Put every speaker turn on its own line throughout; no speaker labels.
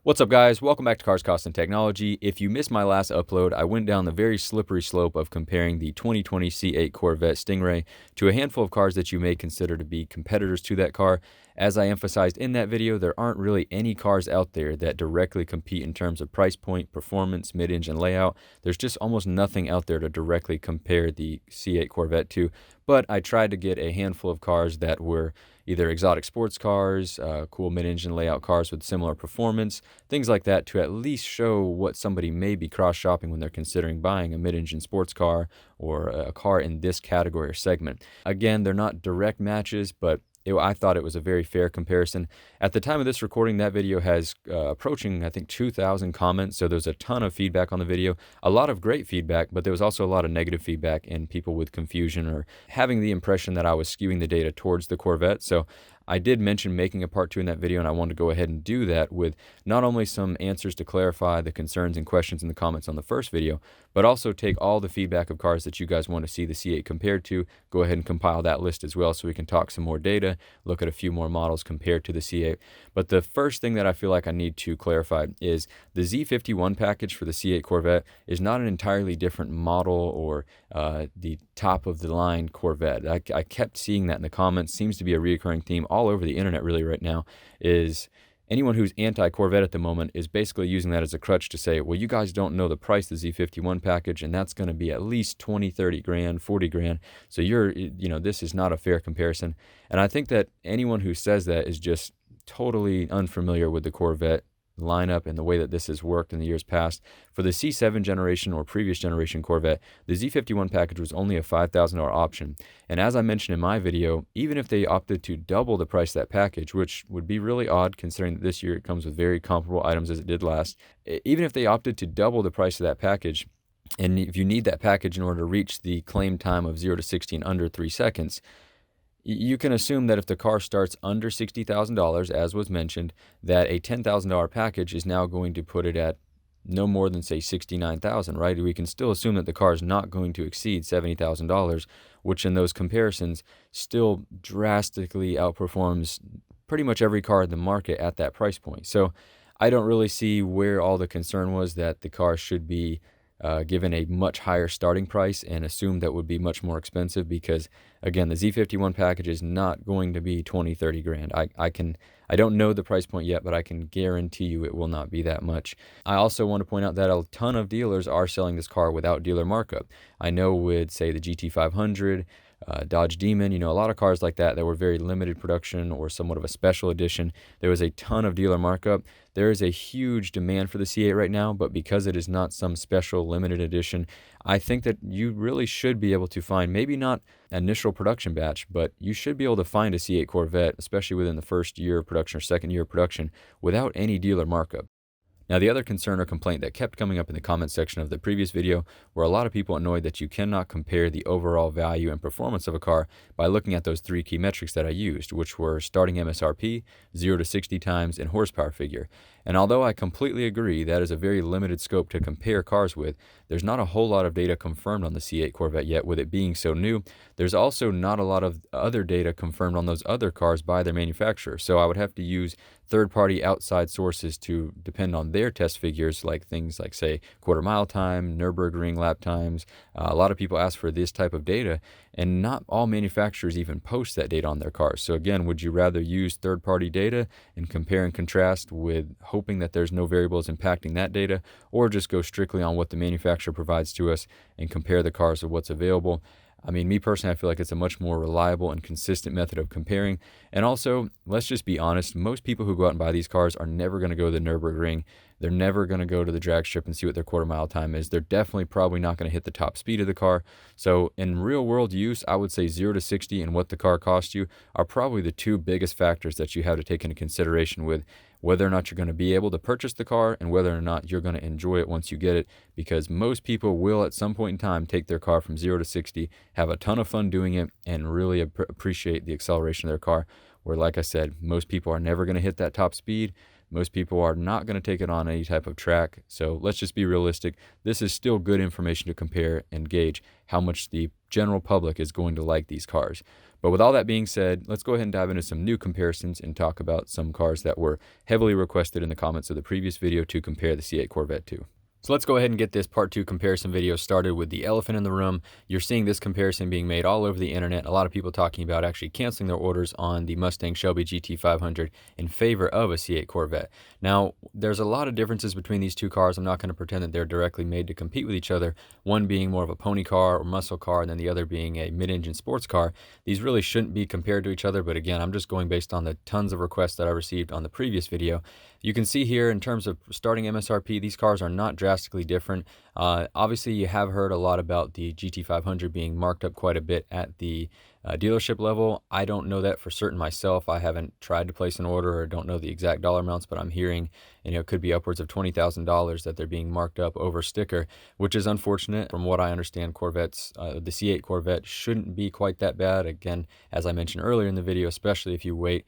What's up, guys? Welcome back to Cars, Cost, and Technology. If you missed my last upload, I went down the very slippery slope of comparing the 2020 C8 Corvette Stingray to a handful of cars that you may consider to be competitors to that car. As I emphasized in that video, there aren't really any cars out there that directly compete in terms of price point, performance, mid-engine layout. There's just almost nothing out there to directly compare the C8 Corvette to, but I tried to get a handful of cars that were either exotic sports cars, cool mid-engine layout cars with similar performance, things like that, to at least show what somebody may be cross-shopping when they're considering buying a mid-engine sports car or a car in this category or segment. Again, they're not direct matches, but I thought it was a very fair comparison. At the time of this recording, that video has approaching, I think, 2,000 comments, so there's a ton of feedback on the video. A lot of great feedback, but there was also a lot of negative feedback and people with confusion or having the impression that I was skewing the data towards the Corvette. So I did mention making a part 2 in that video, and I wanted to go ahead and do that with not only some answers to clarify the concerns and questions in the comments on the first video, but also take all the feedback of cars that you guys want to see the C8 compared to, go ahead and compile that list as well so we can talk some more data, look at a few more models compared to the C8. But the first thing that I feel like I need to clarify is the Z51 package for the C8 Corvette is not an entirely different model or the top of the line Corvette. I kept seeing that in the comments. Seems to be a reoccurring theme all over the internet really right now. Is anyone who's anti-Corvette at the moment is basically using that as a crutch to say, well, you guys don't know the price of the Z51 package, and that's going to be at least 20, 30 grand, 40 grand. So this is not a fair comparison. And I think that anyone who says that is just totally unfamiliar with the Corvette lineup and the way that this has worked in the years past. For the C7 generation or previous generation Corvette, the Z51 package was only a $5,000 option. And as I mentioned in my video, even if they opted to double the price of that package, which would be really odd considering that this year it comes with very comparable items as it did last, even if they opted to double the price of that package, and if you need that package in order to reach the claimed time of 0 to 60 in under 3 seconds, you can assume that if the car starts under $60,000, as was mentioned, that a $10,000 package is now going to put it at no more than, say, $69,000, right? We can still assume that the car is not going to exceed $70,000, which in those comparisons still drastically outperforms pretty much every car in the market at that price point. So I don't really see where all the concern was that the car should be given a much higher starting price and assumed that would be much more expensive, because again, the Z51 package is not going to be 20, 30 grand. I don't know the price point yet, but I can guarantee you it will not be that much. I also want to point out that a ton of dealers are selling this car without dealer markup. I know with, say, the GT500, Dodge Demon, a lot of cars like that were very limited production or somewhat of a special edition. There was a ton of dealer markup. There is a huge demand for the C8 right now, but because it is not some special limited edition, I think that you really should be able to find, maybe not initial production batch, but you should be able to find a C8 Corvette, especially within the first year of production or second year of production, without any dealer markup. Now, the other concern or complaint that kept coming up in the comment section of the previous video were a lot of people annoyed that you cannot compare the overall value and performance of a car by looking at those 3 key metrics that I used, which were starting MSRP, 0 to 60 times, and horsepower figure. And although I completely agree that is a very limited scope to compare cars with, there's not a whole lot of data confirmed on the C8 Corvette yet, with it being so new. There's also not a lot of other data confirmed on those other cars by their manufacturer. So I would have to use third-party outside sources to depend on their test figures, like things like, say, quarter-mile time, Nürburgring lap times. A lot of people ask for this type of data, and not all manufacturers even post that data on their cars. So again, would you rather use third-party data and compare and contrast with hoping that there's no variables impacting that data, or just go strictly on what the manufacturer provides to us and compare the cars with what's available? I mean, me personally, I feel like it's a much more reliable and consistent method of comparing. And also, let's just be honest, most people who go out and buy these cars are never going to go to the Nürburgring. They're never going to go to the drag strip and see what their quarter-mile time is. They're definitely probably not going to hit the top speed of the car. So in real-world use, I would say 0 to 60 and what the car costs you are probably the 2 biggest factors that you have to take into consideration with whether or not you're going to be able to purchase the car and whether or not you're going to enjoy it once you get it, because most people will at some point in time take their car from 0 to 60, have a ton of fun doing it, and really appreciate the acceleration of their car, where, like I said, most people are never going to hit that top speed. Most people are not going to take it on any type of track. So let's just be realistic. This is still good information to compare and gauge how much the general public is going to like these cars. But with all that being said, let's go ahead and dive into some new comparisons and talk about some cars that were heavily requested in the comments of the previous video to compare the C8 Corvette to. So let's go ahead and get this part 2 comparison video started with the elephant in the room. You're seeing this comparison being made all over the internet. A lot of people talking about actually canceling their orders on the Mustang Shelby GT500 in favor of a C8 Corvette. Now, there's a lot of differences between these two cars. I'm not going to pretend that they're directly made to compete with each other. One being more of a pony car or muscle car, and then the other being a mid-engine sports car. These really shouldn't be compared to each other, but again, I'm just going based on the tons of requests that I received on the previous video. You can see here in terms of starting MSRP, these cars are not drastically different. Obviously, you have heard a lot about the GT500 being marked up quite a bit at the dealership level. I don't know that for certain myself. I haven't tried to place an order or don't know the exact dollar amounts, but I'm hearing, it could be upwards of $20,000 that they're being marked up over sticker, which is unfortunate. From what I understand, Corvettes, the C8 Corvette shouldn't be quite that bad. Again, as I mentioned earlier in the video, especially if you wait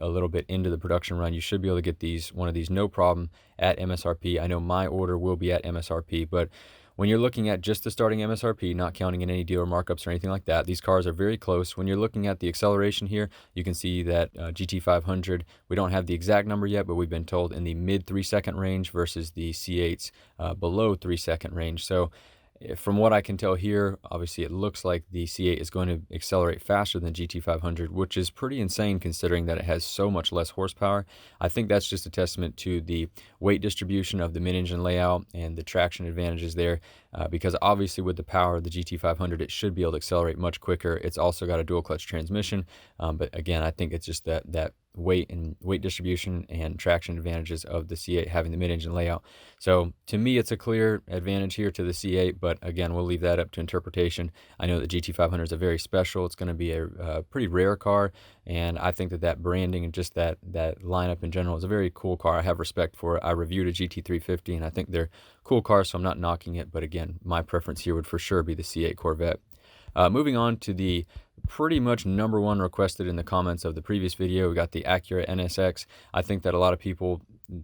a little bit into the production run, you should be able to get one of these no problem at MSRP. I know my order will be at MSRP, but when you're looking at just the starting MSRP, not counting in any dealer markups or anything like that, these cars are very close. When you're looking at the acceleration here, you can see that GT500, we don't have the exact number yet, but we've been told in the mid 3-second range versus the C8's below 3-second range. So from what I can tell here, obviously it looks like the C8 is going to accelerate faster than GT500, which is pretty insane considering that it has so much less horsepower. I think that's just a testament to the weight distribution of the mid-engine layout and the traction advantages there, because obviously with the power of the GT500, it should be able to accelerate much quicker. It's also got a dual clutch transmission, but again, I think it's just that weight distribution and traction advantages of the C8 having the mid-engine layout. So to me, it's a clear advantage here to the C8, but again, we'll leave that up to interpretation. I know the GT500 is a very special. It's going to be a pretty rare car, and I think that branding and just that lineup in general is a very cool car. I have respect for it. I reviewed a GT350, and I think they're cool cars, so I'm not knocking it, but again, my preference here would for sure be the C8 Corvette. Moving on to the pretty much #1 requested in the comments of the previous video, we got the Acura NSX. I think that a lot of people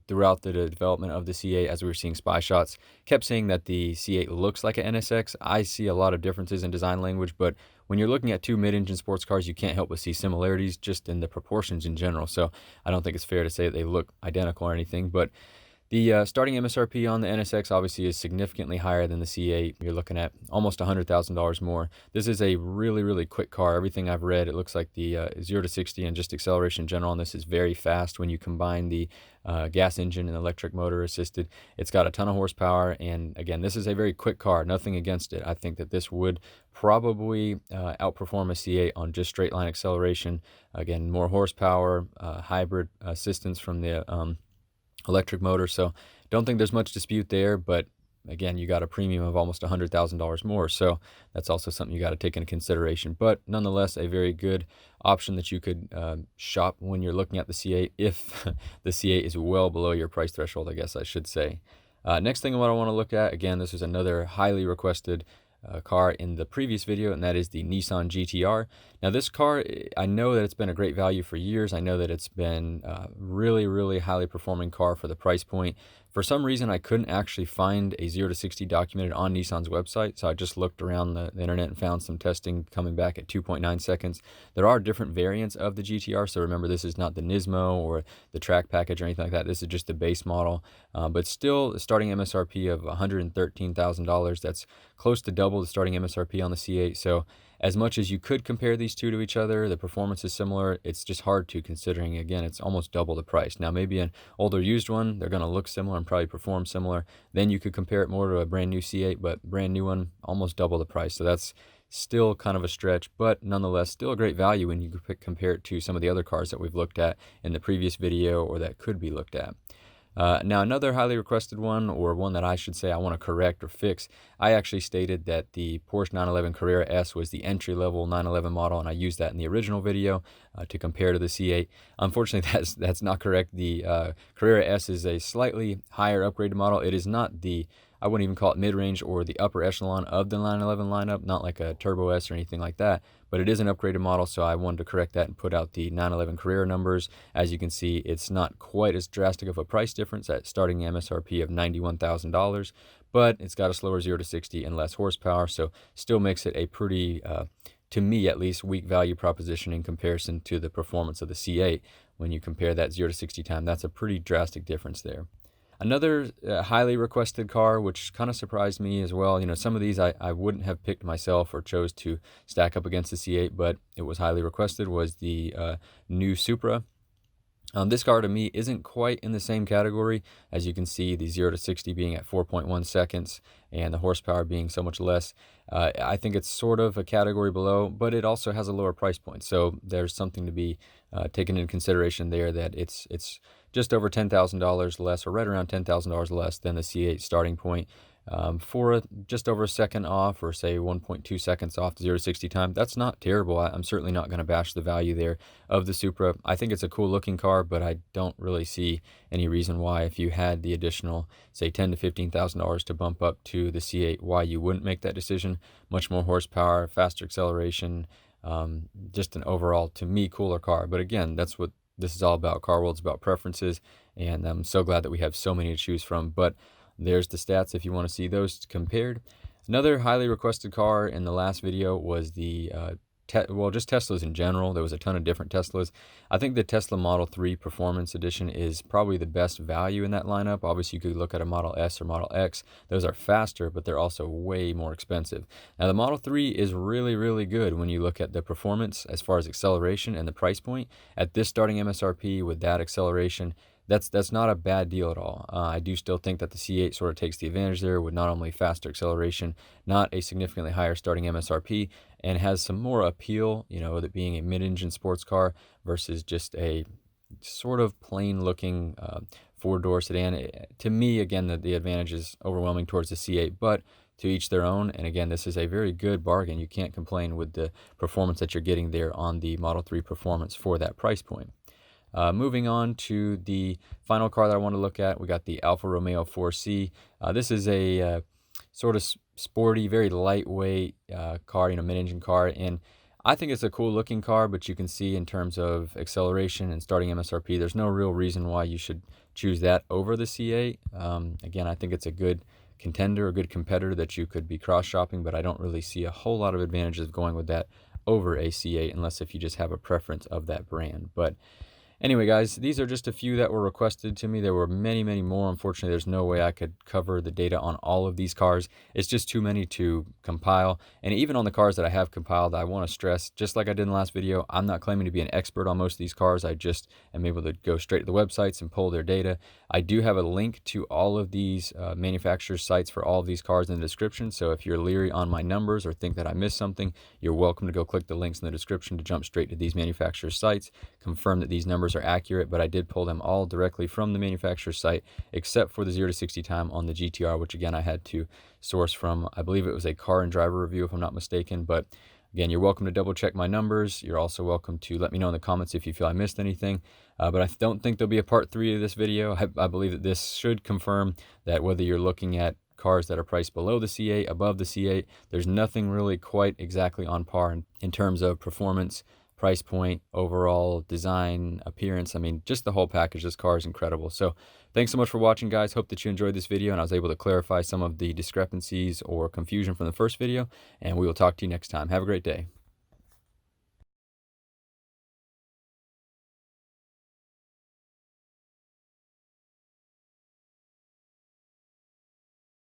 throughout the development of the C8, as we were seeing spy shots, kept saying that the C8 looks like an NSX. I see a lot of differences in design language, but when you're looking at two mid-engine sports cars, you can't help but see similarities just in the proportions in general. So I don't think it's fair to say that they look identical or anything, but the starting MSRP on the NSX obviously is significantly higher than the C8. You're looking at almost $100,000 more. This is a really, really quick car. Everything I've read, it looks like the 0 to 60 and just acceleration in general on this is very fast when you combine the gas engine and electric motor assisted. It's got a ton of horsepower, and again, this is a very quick car. Nothing against it. I think that this would probably outperform a C8 on just straight line acceleration. Again, more horsepower, hybrid assistance from the electric motor, so don't think there's much dispute there, but again, you got a premium of almost $100,000 more, so that's also something you got to take into consideration. But nonetheless, a very good option that you could shop when you're looking at the C8, if the C8 is well below your price threshold, I guess I should say. Next thing what I want to look at, again, this is another highly requested car in the previous video, and that is the Nissan GTR. Now this car, I know that it's been a great value for years. I know that it's been a really, really highly performing car for the price point. For some reason, I couldn't actually find a 0 to 60 documented on Nissan's website, so I just looked around the internet and found some testing coming back at 2.9 seconds. There are different variants of the GTR, so remember, this is not the Nismo or the track package or anything like that. This is just the base model, but still starting MSRP of $113,000. That's close to double the starting MSRP on the C8, so as much as you could compare these two to each other, the performance is similar. It's just hard to, considering, again, it's almost double the price. Now, maybe an older used one, they're going to look similar and probably perform similar. Then you could compare it more to a brand new C8, but brand new one, almost double the price. So that's still kind of a stretch, but nonetheless, still a great value when you compare it to some of the other cars that we've looked at in the previous video or that could be looked at. Now, another highly requested one, or one that I should say I want to correct or fix, I actually stated that the Porsche 911 Carrera S was the entry-level 911 model, and I used that in the original video to compare to the C8. Unfortunately, that's not correct. The Carrera S is a slightly higher upgraded model. It is not the I wouldn't even call it mid-range or the upper echelon of the 911 lineup, not like a Turbo S or anything like that, but it is an upgraded model, so I wanted to correct that and put out the 911 Carrera numbers. As you can see, it's not quite as drastic of a price difference at starting MSRP of $91,000, but it's got a slower 0 to 60 and less horsepower, so still makes it a pretty, to me at least, weak value proposition in comparison to the performance of the C8. When you compare that 0 to 60 time, that's a pretty drastic difference there. Another highly requested car, which kind of surprised me as well. Some of these I wouldn't have picked myself or chose to stack up against the C8, but it was highly requested, was the new Supra. This car to me isn't quite in the same category. As you can see, the 0 to 60 being at 4.1 seconds and the horsepower being so much less. I think it's sort of a category below, but it also has a lower price point. So there's something to be taken into consideration there, that it's just over $10,000 less, or right around $10,000 less than the C8 starting point. For just over a second off, or say 1.2 seconds off the 0 to 60 time, that's not terrible. I'm certainly not going to bash the value there of the Supra. I think it's a cool looking car, but I don't really see any reason why, if you had the additional, say, $10,000 to $15,000 to bump up to the C8, why you wouldn't make that decision. Much more horsepower, faster acceleration, just an overall, to me, cooler car. But again, that's what this is all about. Car World's about preferences, and I'm so glad that we have so many to choose from. But there's the stats if you want to see those compared. Another highly requested car in the last video was the just Teslas in general. There was a ton of different Teslas. I think the Tesla Model 3 Performance Edition is probably the best value in that lineup. Obviously, you could look at a Model S or Model X. Those are faster, but they're also way more expensive. Now, the Model 3 is really, really good when you look at the performance as far as acceleration and the price point. At this starting MSRP with that acceleration, that's not a bad deal at all. I do still think that the C8 sort of takes the advantage there, with not only faster acceleration, not a significantly higher starting MSRP, and has some more appeal, with it being a mid-engine sports car versus just a sort of plain-looking four-door sedan. To me, again, the advantage is overwhelming towards the C8, but to each their own. And again, this is a very good bargain. You can't complain with the performance that you're getting there on the Model 3 Performance for that price point. Moving on to the final car that I want to look at, we got the Alfa Romeo 4C. This is a sort of sporty, very lightweight car, mid-engine car, and I think it's a cool looking car, but you can see in terms of acceleration and starting MSRP, there's no real reason why you should choose that over the C8. Again, I think it's a good contender, a good competitor that you could be cross-shopping, but I don't really see a whole lot of advantages of going with that over a C8, unless if you just have a preference of that brand. But anyway, guys, these are just a few that were requested to me. There were many, many more. Unfortunately, there's no way I could cover the data on all of these cars. It's just too many to compile. And even on the cars that I have compiled, I want to stress, just like I did in the last video, I'm not claiming to be an expert on most of these cars. I just am able to go straight to the websites and pull their data. I do have a link to all of these manufacturers' sites for all of these cars in the description. So if you're leery on my numbers or think that I missed something, you're welcome to go click the links in the description to jump straight to these manufacturers' sites, confirm that these numbers are accurate. But I did pull them all directly from the manufacturer's site, except for the 0 to 60 time on the GTR, which again I had to source from, I believe it was a Car and Driver review if I'm not mistaken. But again, you're welcome to double check my numbers. You're also welcome to let me know in the comments if you feel I missed anything. But I don't think there'll be a part 3 of this video. I believe that this should confirm that whether you're looking at cars that are priced below the C8, above the C8, there's nothing really quite exactly on par in terms of performance, price point, overall design, appearance. I mean, just the whole package. This car is incredible. So thanks so much for watching, guys. Hope that you enjoyed this video and I was able to clarify some of the discrepancies or confusion from the first video, and we will talk to you next time. Have a great day.